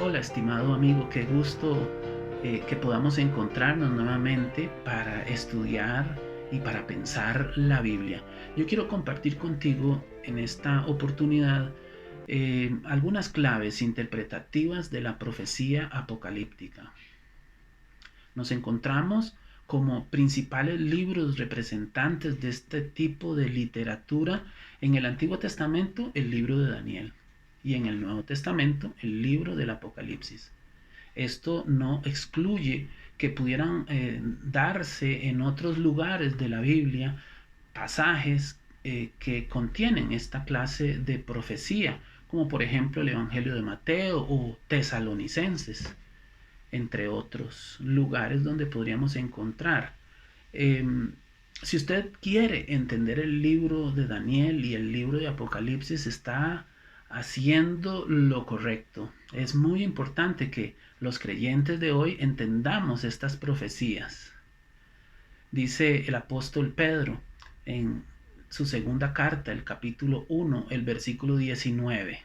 Hola, estimado amigo, qué gusto que podamos encontrarnos nuevamente para estudiar y para pensar la Biblia. Yo quiero compartir contigo en esta oportunidad algunas claves interpretativas de la profecía apocalíptica. Nos encontramos como principales libros representantes de este tipo de literatura en el Antiguo Testamento, el libro de Daniel, y en el Nuevo Testamento, el libro del Apocalipsis. Esto no excluye que pudieran darse en otros lugares de la Biblia pasajes que contienen esta clase de profecía, como por ejemplo el Evangelio de Mateo o Tesalonicenses, entre otros lugares donde podríamos encontrar. Eh, si usted quiere entender el libro de Daniel y el libro de Apocalipsis, está haciendo lo correcto. Es muy importante que los creyentes de hoy entendamos estas profecías. Dice el apóstol Pedro en su segunda carta, el capítulo 1, el versículo 19.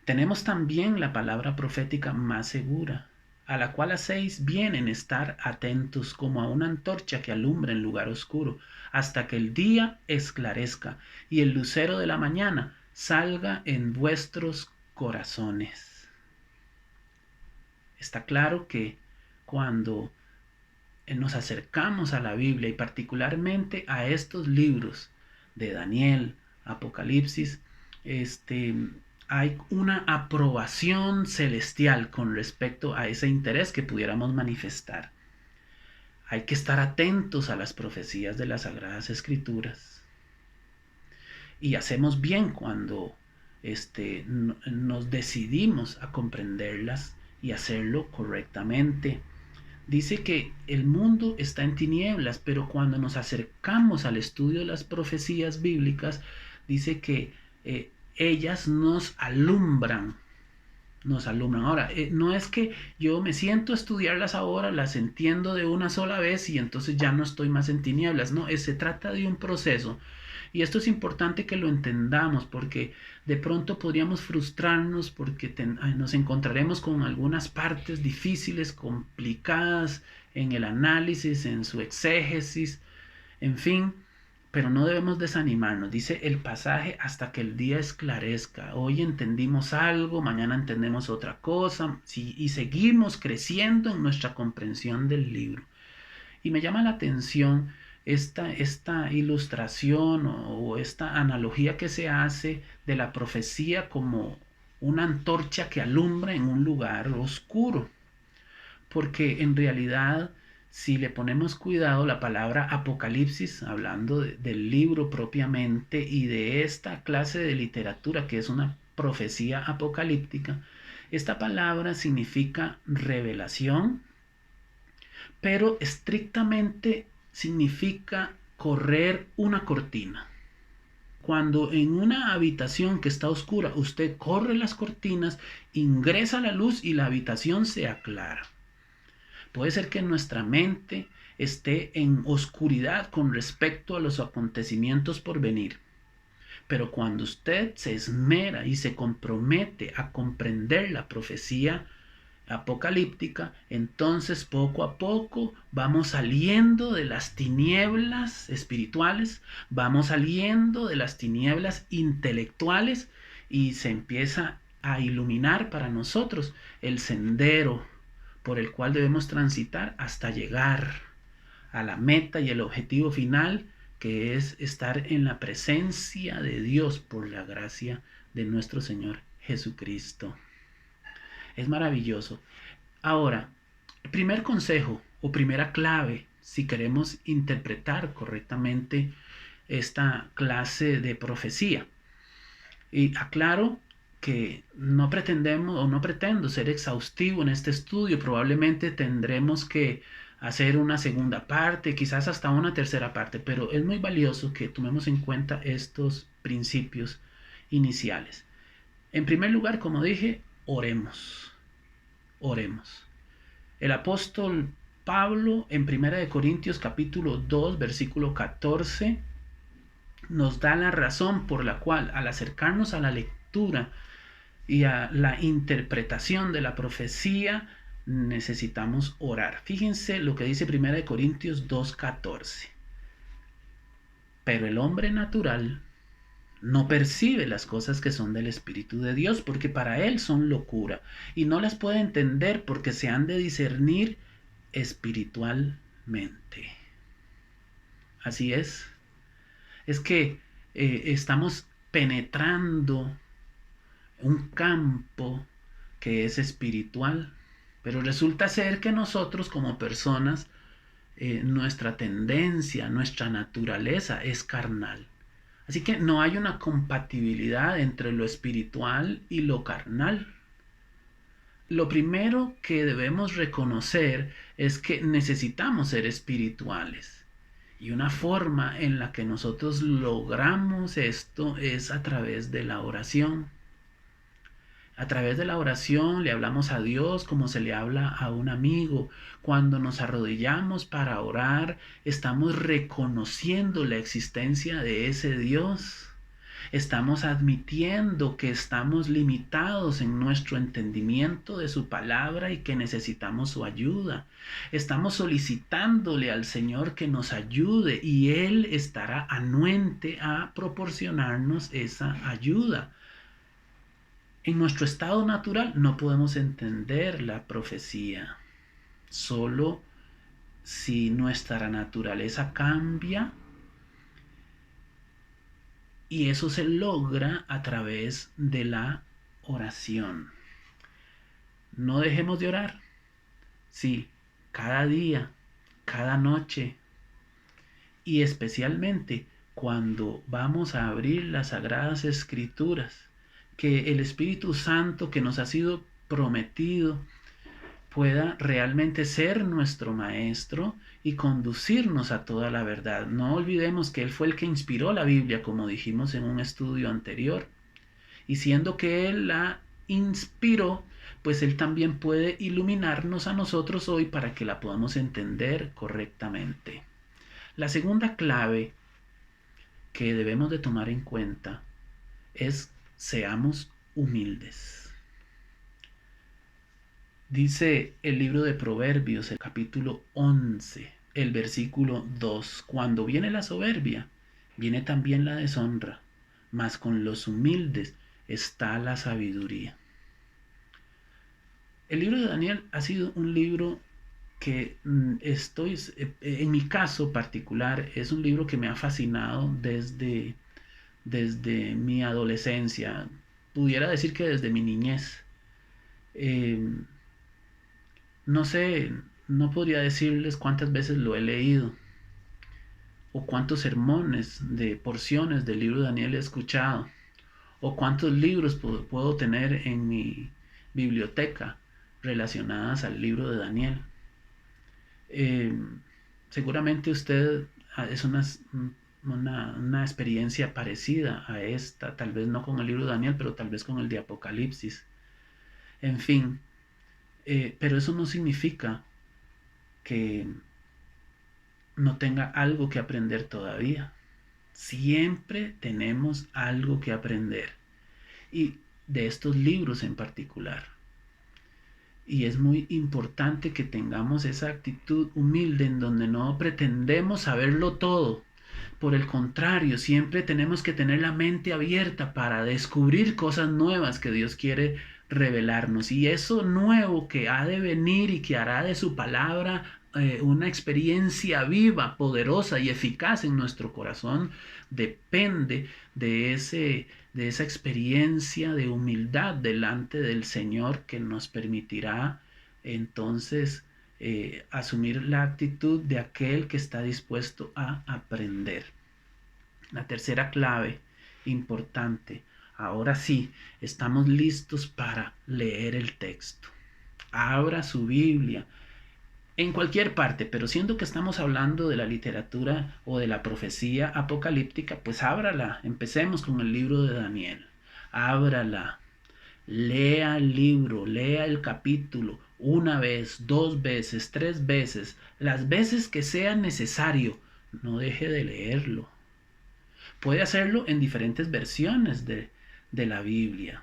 Tenemos también la palabra profética más segura, a la cual hacéis bien en estar atentos como a una antorcha que alumbra en lugar oscuro, hasta que el día esclarezca y el lucero de la mañana salga en vuestros corazones. Está claro que cuando nos acercamos a la Biblia y particularmente a estos libros de Daniel, Apocalipsis, hay una aprobación celestial con respecto a ese interés que pudiéramos manifestar. Hay que estar atentos a las profecías de las Sagradas Escrituras. Y hacemos bien cuando nos decidimos a comprenderlas y hacerlo correctamente. Dice que el mundo está en tinieblas, pero cuando nos acercamos al estudio de las profecías bíblicas, dice que ellas nos alumbran. Nos alumbran. Ahora, no es que yo me siento a estudiarlas ahora, las entiendo de una sola vez y entonces ya no estoy más en tinieblas. No, se trata de un proceso. Y esto es importante que lo entendamos porque de pronto podríamos frustrarnos porque nos encontraremos con algunas partes difíciles, complicadas en el análisis, en su exégesis, en fin, pero no debemos desanimarnos. Dice el pasaje hasta que el día esclarezca. Hoy entendimos algo, mañana entendemos otra cosa y seguimos creciendo en nuestra comprensión del libro. Y me llama la atención esta ilustración o esta analogía que se hace de la profecía como una antorcha que alumbra en un lugar oscuro. Porque en realidad, si le ponemos cuidado, la palabra apocalipsis, hablando del libro propiamente y de esta clase de literatura que es una profecía apocalíptica, esta palabra significa revelación, pero estrictamente significa correr una cortina. Cuando en una habitación que está oscura usted corre las cortinas, ingresa la luz y la habitación se aclara. Puede ser que nuestra mente esté en oscuridad con respecto a los acontecimientos por venir. Pero cuando usted se esmera y se compromete a comprender la profecía apocalíptica, entonces poco a poco vamos saliendo de las tinieblas espirituales, vamos saliendo de las tinieblas intelectuales y se empieza a iluminar para nosotros el sendero por el cual debemos transitar hasta llegar a la meta y el objetivo final, que es estar en la presencia de Dios por la gracia de nuestro Señor Jesucristo. Es maravilloso. Ahora, primer consejo o primera clave, si queremos interpretar correctamente esta clase de profecía. Y aclaro que no pretendemos o no pretendo ser exhaustivo en este estudio. Probablemente tendremos que hacer una segunda parte, quizás hasta una tercera parte, pero es muy valioso que tomemos en cuenta estos principios iniciales. En primer lugar, como dije, oremos. Oremos. El apóstol Pablo en 1 Corintios capítulo 2 versículo 14 nos da la razón por la cual al acercarnos a la lectura y a la interpretación de la profecía necesitamos orar. Fíjense lo que dice 1 Corintios 2:14. Pero el hombre natural no percibe las cosas que son del Espíritu de Dios, porque para él son locura, y no las puede entender porque se han de discernir espiritualmente. Así es que estamos penetrando un campo que es espiritual, pero resulta ser que nosotros como personas, nuestra tendencia, nuestra naturaleza es carnal. Así que no hay una compatibilidad entre lo espiritual y lo carnal. Lo primero que debemos reconocer es que necesitamos ser espirituales. Y una forma en la que nosotros logramos esto es a través de la oración. A través de la oración le hablamos a Dios como se le habla a un amigo. Cuando nos arrodillamos para orar, estamos reconociendo la existencia de ese Dios. Estamos admitiendo que estamos limitados en nuestro entendimiento de su palabra y que necesitamos su ayuda. Estamos solicitándole al Señor que nos ayude y Él estará anuente a proporcionarnos esa ayuda. En nuestro estado natural no podemos entender la profecía. Solo si nuestra naturaleza cambia, y eso se logra a través de la oración. No dejemos de orar. Sí, cada día, cada noche, y especialmente cuando vamos a abrir las Sagradas Escrituras, que el Espíritu Santo que nos ha sido prometido pueda realmente ser nuestro maestro y conducirnos a toda la verdad. No olvidemos que Él fue el que inspiró la Biblia, como dijimos en un estudio anterior. Y siendo que Él la inspiró, pues Él también puede iluminarnos a nosotros hoy para que la podamos entender correctamente. La segunda clave que debemos de tomar en cuenta es seamos humildes. Dice el libro de Proverbios, el capítulo 11, el versículo 2, cuando viene la soberbia, viene también la deshonra, mas con los humildes está la sabiduría. El libro de Daniel ha sido un libro que en mi caso particular, es un libro que me ha fascinado desde mi adolescencia, pudiera decir que desde mi niñez. No sé, no podría decirles cuántas veces lo he leído o cuántos sermones de porciones del libro de Daniel he escuchado o cuántos libros puedo tener en mi biblioteca relacionadas al libro de Daniel. Eh, Seguramente usted es una experiencia parecida a esta, tal vez no con el libro de Daniel, pero tal vez con el de Apocalipsis. En fin, pero eso no significa que no tenga algo que aprender todavía. Siempre tenemos algo que aprender. Y de estos libros en particular. Y es muy importante que tengamos esa actitud humilde en donde no pretendemos saberlo todo. Por el contrario, siempre tenemos que tener la mente abierta para descubrir cosas nuevas que Dios quiere revelarnos. Y eso nuevo que ha de venir y que hará de su palabra una experiencia viva, poderosa y eficaz en nuestro corazón, depende de esa experiencia de humildad delante del Señor que nos permitirá entonces asumir la actitud de aquel que está dispuesto a aprender. La tercera clave importante. Ahora sí, estamos listos para leer el texto. Abra su Biblia en cualquier parte, pero siendo que estamos hablando de la literatura o de la profecía apocalíptica, pues ábrala. Empecemos con el libro de Daniel. Ábrala. Lea el libro, lea el capítulo una vez, dos veces, tres veces, las veces que sea necesario. No deje de leerlo. Puede hacerlo en diferentes versiones de la Biblia.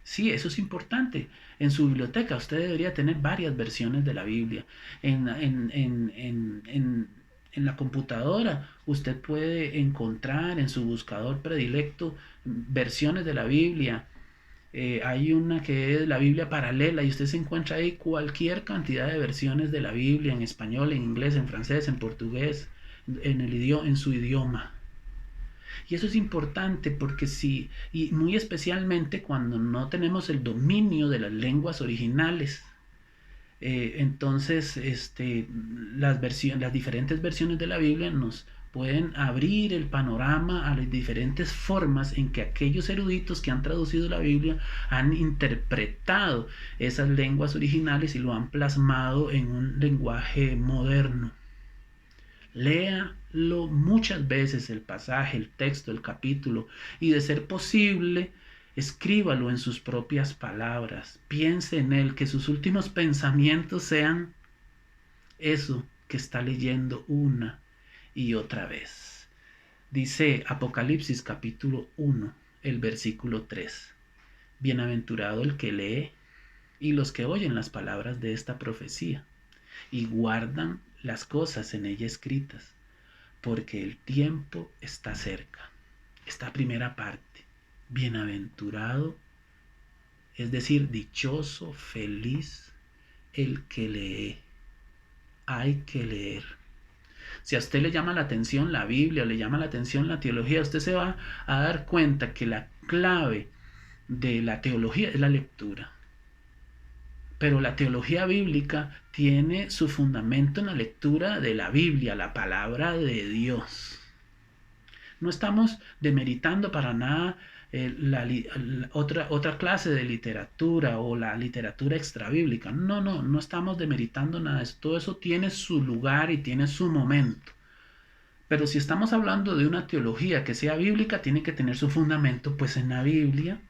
Sí, eso es importante. En su biblioteca usted debería tener varias versiones de la Biblia. En la computadora usted puede encontrar en su buscador predilecto versiones de la Biblia. Hay una que es la Biblia paralela y usted se encuentra ahí cualquier cantidad de versiones de la Biblia en español, en inglés, en francés, en portugués, en su idioma. Y eso es importante porque si, y muy especialmente cuando no tenemos el dominio de las lenguas originales, entonces las diferentes versiones de la Biblia nos pueden abrir el panorama a las diferentes formas en que aquellos eruditos que han traducido la Biblia han interpretado esas lenguas originales y lo han plasmado en un lenguaje moderno. Léalo muchas veces el pasaje, el texto, el capítulo y de ser posible, escríbalo en sus propias palabras. Piense en él, que sus últimos pensamientos sean eso que está leyendo una y otra vez. Dice Apocalipsis capítulo 1, el versículo 3. Bienaventurado el que lee y los que oyen las palabras de esta profecía y guardan las cosas en ella escritas, porque el tiempo está cerca. Esta primera parte, bienaventurado, es decir, dichoso, feliz, el que lee. Hay que leer. Si a usted le llama la atención la Biblia o le llama la atención la teología, usted se va a dar cuenta que la clave de la teología es la lectura. Pero la teología bíblica tiene su fundamento en la lectura de la Biblia, la palabra de Dios. No estamos demeritando para nada otra clase de literatura o la literatura extrabíblica. No estamos demeritando nada. Todo eso tiene su lugar y tiene su momento. Pero si estamos hablando de una teología que sea bíblica, tiene que tener su fundamento pues en la Biblia.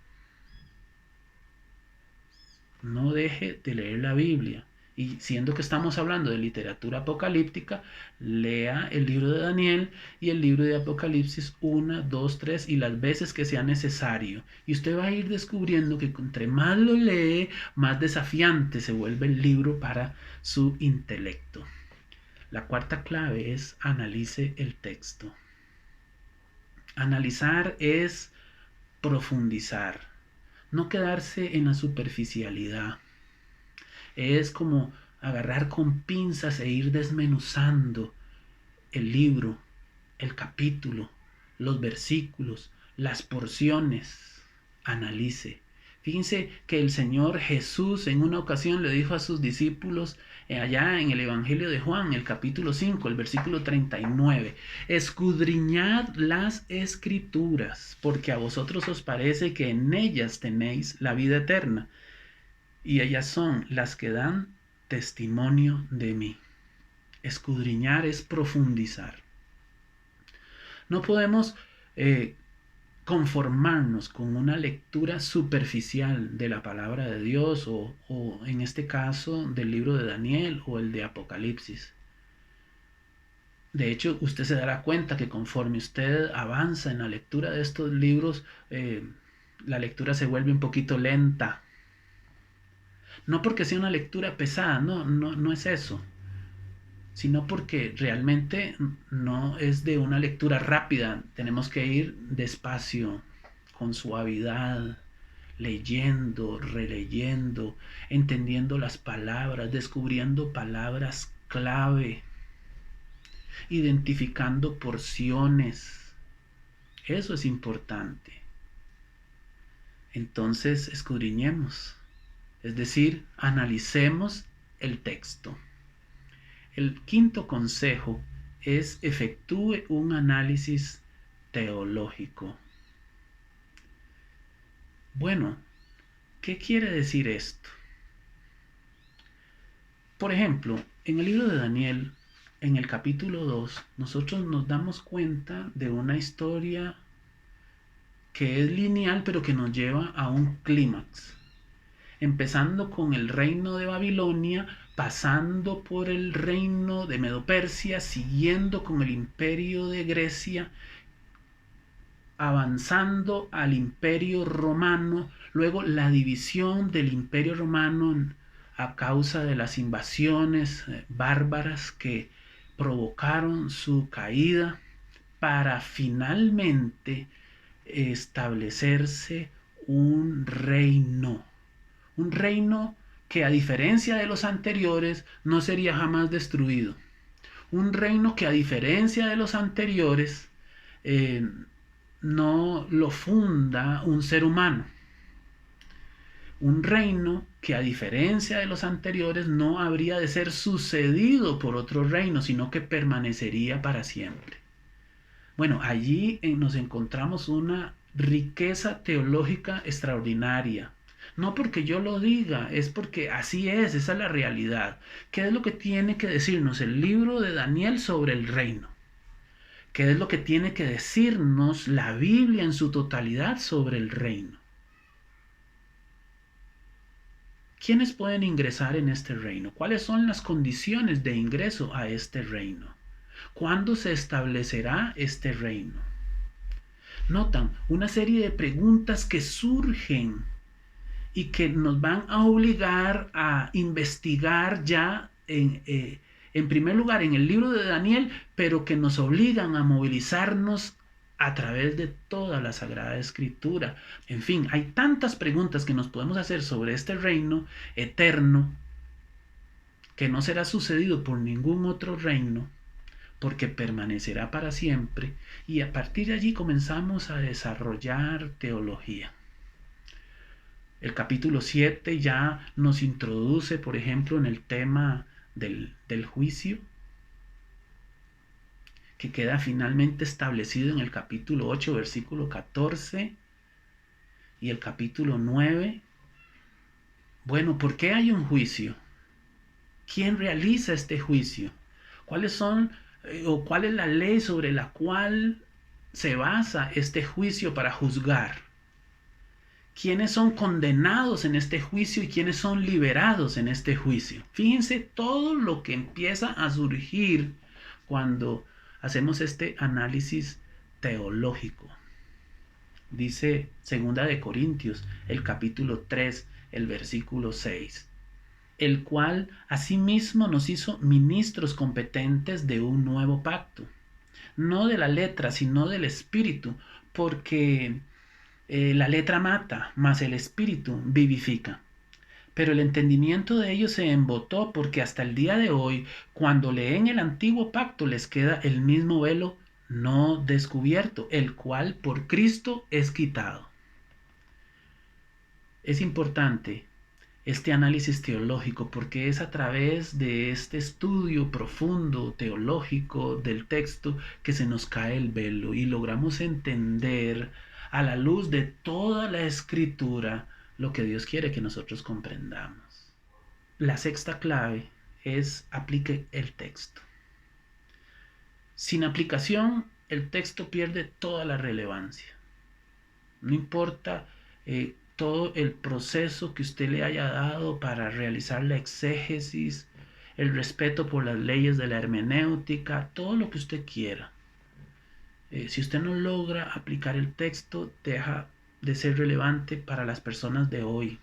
No deje de leer la Biblia. Y siendo que estamos hablando de literatura apocalíptica, lea el libro de Daniel y el libro de Apocalipsis 1, 2, 3 y las veces que sea necesario. Y usted va a ir descubriendo que entre más lo lee, más desafiante se vuelve el libro para su intelecto. La cuarta clave es analice el texto. Analizar es profundizar. No quedarse en la superficialidad. Es como agarrar con pinzas e ir desmenuzando el libro, el capítulo, los versículos, las porciones. Analice. Fíjense que el Señor Jesús en una ocasión le dijo a sus discípulos allá en el Evangelio de Juan, el capítulo 5, el versículo 39, escudriñad las escrituras, porque a vosotros os parece que en ellas tenéis la vida eterna, y ellas son las que dan testimonio de mí. Escudriñar es profundizar. No podemos conformarnos con una lectura superficial de la palabra de Dios o en este caso del libro de Daniel o el de Apocalipsis. De hecho, usted se dará cuenta que conforme usted avanza en la lectura de estos libros, la lectura se vuelve un poquito lenta. No porque sea una lectura pesada, no es eso, sino porque realmente no es de una lectura rápida. Tenemos que ir despacio, con suavidad, leyendo, releyendo, entendiendo las palabras, descubriendo palabras clave, identificando porciones. Eso es importante. Entonces, escudriñemos, es decir, analicemos el texto. El quinto consejo es efectúe un análisis teológico. Bueno, ¿qué quiere decir esto? Por ejemplo, en el libro de Daniel, en el capítulo 2, nosotros nos damos cuenta de una historia que es lineal, pero que nos lleva a un clímax. Empezando con el reino de Babilonia, pasando por el reino de Medo-Persia, siguiendo con el imperio de Grecia, avanzando al imperio romano, Luego la división del Imperio Romano a causa de las invasiones bárbaras que provocaron su caída para finalmente establecerse un reino que a diferencia de los anteriores no sería jamás destruido, un reino que a diferencia de los anteriores eh, no lo funda un ser humano, un reino que a diferencia de los anteriores no habría de ser sucedido por otro reino, sino que permanecería para siempre. Bueno, allí nos encontramos una riqueza teológica extraordinaria. No porque yo lo diga, es porque así es, esa es la realidad. ¿Qué es lo que tiene que decirnos el libro de Daniel sobre el reino? ¿Qué es lo que tiene que decirnos la Biblia en su totalidad sobre el reino? ¿Quiénes pueden ingresar en este reino? ¿Cuáles son las condiciones de ingreso a este reino? ¿Cuándo se establecerá este reino? Notan una serie de preguntas que surgen y que nos van a obligar a investigar ya en primer lugar en el libro de Daniel, pero que nos obligan a movilizarnos a través de toda la Sagrada Escritura. En fin, hay tantas preguntas que nos podemos hacer sobre este reino eterno que no será sucedido por ningún otro reino, porque permanecerá para siempre, y a partir de allí comenzamos a desarrollar teología. El capítulo 7 ya nos introduce, por ejemplo, en el tema del juicio, que queda finalmente establecido en el capítulo 8, versículo 14, y el capítulo 9. Bueno, ¿por qué hay un juicio? ¿Quién realiza este juicio? ¿Cuáles son o cuál es la ley sobre la cual se basa este juicio para juzgar? ¿Quiénes son condenados en este juicio y quiénes son liberados en este juicio? Fíjense todo lo que empieza a surgir cuando hacemos este análisis teológico. Dice 2 de Corintios, el capítulo 3, el versículo 6. El cual asimismo nos hizo ministros competentes de un nuevo pacto, no de la letra, sino del espíritu, porque la letra mata, mas el espíritu vivifica. Pero el entendimiento de ellos se embotó, porque hasta el día de hoy, cuando leen el antiguo pacto, les queda el mismo velo no descubierto, el cual por Cristo es quitado. Es importante este análisis teológico porque es a través de este estudio profundo teológico del texto que se nos cae el velo y logramos entender a la luz de toda la escritura lo que Dios quiere que nosotros comprendamos. La sexta clave es aplique el texto. Sin aplicación, el texto pierde toda la relevancia. No importa todo el proceso que usted le haya dado para realizar la exégesis, el respeto por las leyes de la hermenéutica, todo lo que usted quiera. Si usted no logra aplicar el texto, deja de ser relevante para las personas de hoy.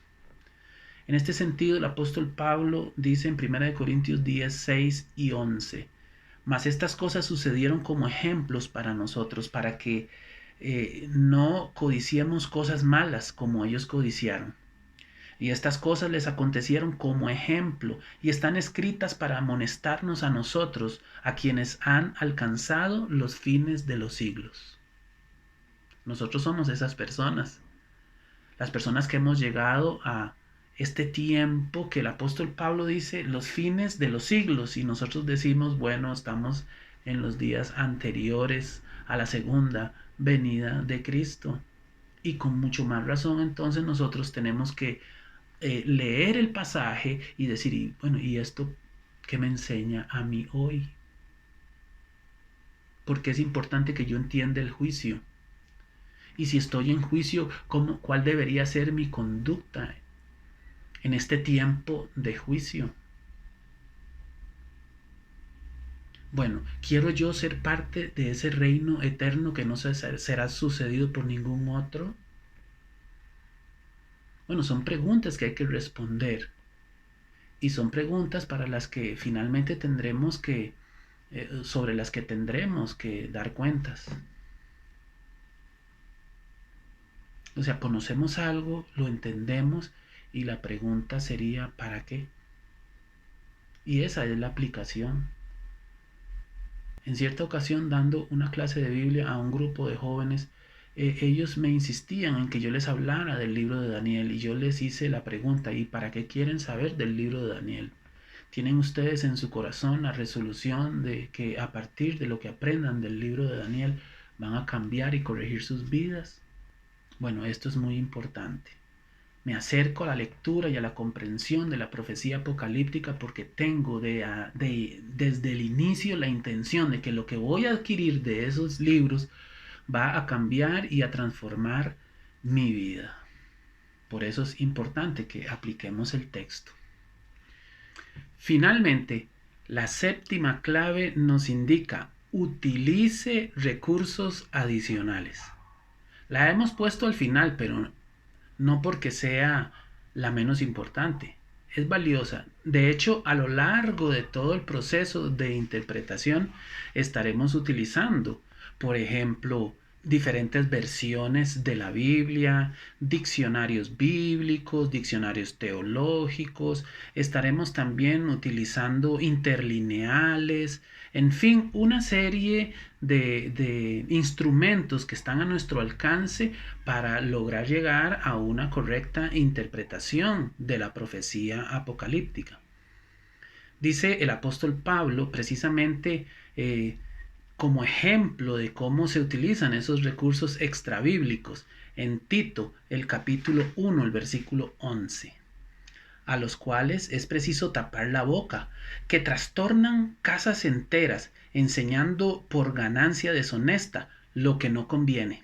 En este sentido, el apóstol Pablo dice en 1 Corintios 10, 6 y 11, mas estas cosas sucedieron como ejemplos para nosotros, para que no codiciemos cosas malas como ellos codiciaron. Y estas cosas les acontecieron como ejemplo y están escritas para amonestarnos a nosotros, a quienes han alcanzado los fines de los siglos. Nosotros somos esas personas, las personas que hemos llegado a este tiempo que el apóstol Pablo dice los fines de los siglos, y nosotros decimos, bueno, estamos en los días anteriores a la segunda venida de Cristo. Y con mucho más razón entonces nosotros tenemos que leer el pasaje y decir, ¿y esto qué me enseña a mí hoy? Porque es importante que yo entienda el juicio. Y si estoy en juicio, ¿cuál debería ser mi conducta en este tiempo de juicio? Bueno, ¿quiero yo ser parte de ese reino eterno que no será sucedido por ningún otro? Bueno, son preguntas que hay que responder y son preguntas para las que finalmente tendremos que, sobre las que tendremos que dar cuentas. O sea, conocemos algo, lo entendemos y la pregunta sería ¿para qué? Y esa es la aplicación. En cierta ocasión, dando una clase de Biblia a un grupo de jóvenes, ellos me insistían en que yo les hablara del libro de Daniel y yo les hice la pregunta, ¿y para qué quieren saber del libro de Daniel? ¿Tienen ustedes en su corazón la resolución de que a partir de lo que aprendan del libro de Daniel van a cambiar y corregir sus vidas? Bueno, esto es muy importante. Me acerco a la lectura y a la comprensión de la profecía apocalíptica porque tengo desde el inicio la intención de que lo que voy a adquirir de esos libros va a cambiar y a transformar mi vida. Por eso es importante que apliquemos el texto. Finalmente, la séptima clave nos indica: utilice recursos adicionales. La hemos puesto al final, pero no porque sea la menos importante. Es valiosa. De hecho, a lo largo de todo el proceso de interpretación estaremos utilizando, por ejemplo, diferentes versiones de la Biblia, diccionarios bíblicos, diccionarios teológicos. Estaremos también utilizando interlineales, en fin, una serie de instrumentos que están a nuestro alcance para lograr llegar a una correcta interpretación de la profecía apocalíptica. Dice el apóstol Pablo precisamente como ejemplo de cómo se utilizan esos recursos extrabíblicos en Tito, el capítulo 1, el versículo 11, a los cuales es preciso tapar la boca, que trastornan casas enteras, enseñando por ganancia deshonesta lo que no conviene.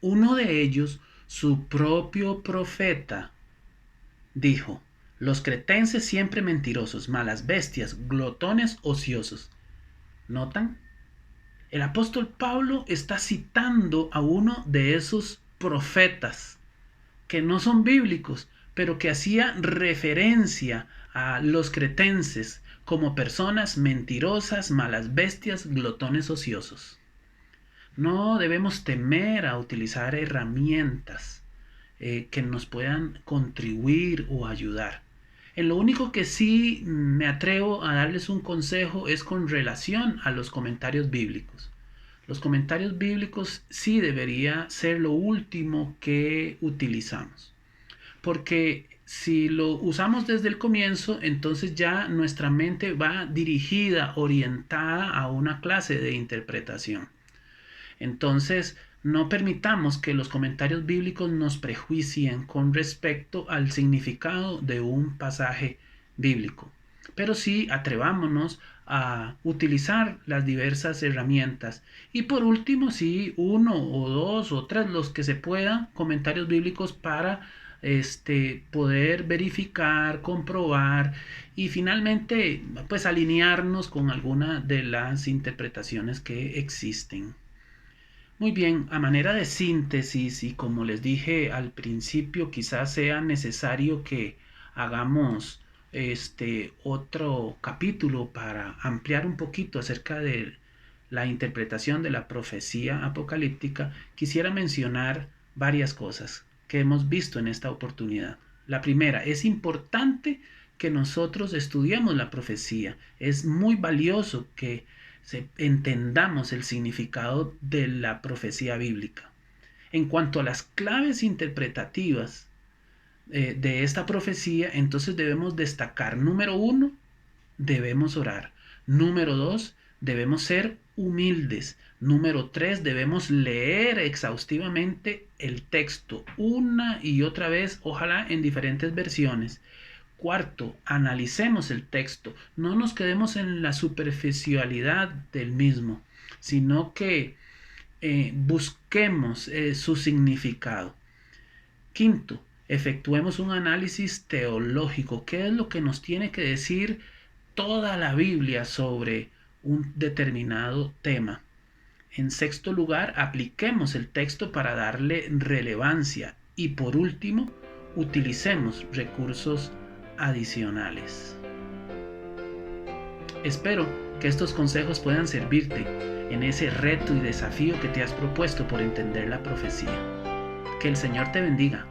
Uno de ellos, su propio profeta, dijo: los cretenses siempre mentirosos, malas bestias, glotones, ociosos. ¿Notan? El apóstol Pablo está citando a uno de esos profetas que no son bíblicos, pero que hacía referencia a los cretenses como personas mentirosas, malas bestias, glotones, ociosos. No debemos temer a utilizar herramientas que nos puedan contribuir o ayudar. En lo único que sí me atrevo a darles un consejo es con relación a los comentarios bíblicos. Los comentarios bíblicos sí debería ser lo último que utilizamos. Porque si lo usamos desde el comienzo, entonces ya nuestra mente va dirigida, orientada a una clase de interpretación. Entonces, no permitamos que los comentarios bíblicos nos prejuicien con respecto al significado de un pasaje bíblico. Pero sí atrevámonos a utilizar las diversas herramientas. Y por último, sí, uno o dos o tres, los que se puedan, comentarios bíblicos para poder verificar, comprobar y finalmente pues alinearnos con alguna de las interpretaciones que existen. Muy bien, a manera de síntesis y como les dije al principio, quizás sea necesario que hagamos otro capítulo para ampliar un poquito acerca de la interpretación de la profecía apocalíptica. Quisiera mencionar varias cosas que hemos visto en esta oportunidad. La primera, es importante que nosotros estudiemos la profecía. Es muy valioso que entendamos el significado de la profecía bíblica. En cuanto a las claves interpretativas de esta profecía, entonces debemos destacar: número uno, debemos orar; número dos, debemos ser humildes; número tres, debemos leer exhaustivamente el texto una y otra vez, ojalá en diferentes versiones. Cuarto, analicemos el texto, no nos quedemos en la superficialidad del mismo, sino que busquemos su significado. Quinto, efectuemos un análisis teológico. ¿Qué es lo que nos tiene que decir toda la Biblia sobre un determinado tema? En sexto lugar, apliquemos el texto para darle relevancia. Y por último, utilicemos recursos adicionales. Espero que estos consejos puedan servirte en ese reto y desafío que te has propuesto por entender la profecía. Que el Señor te bendiga.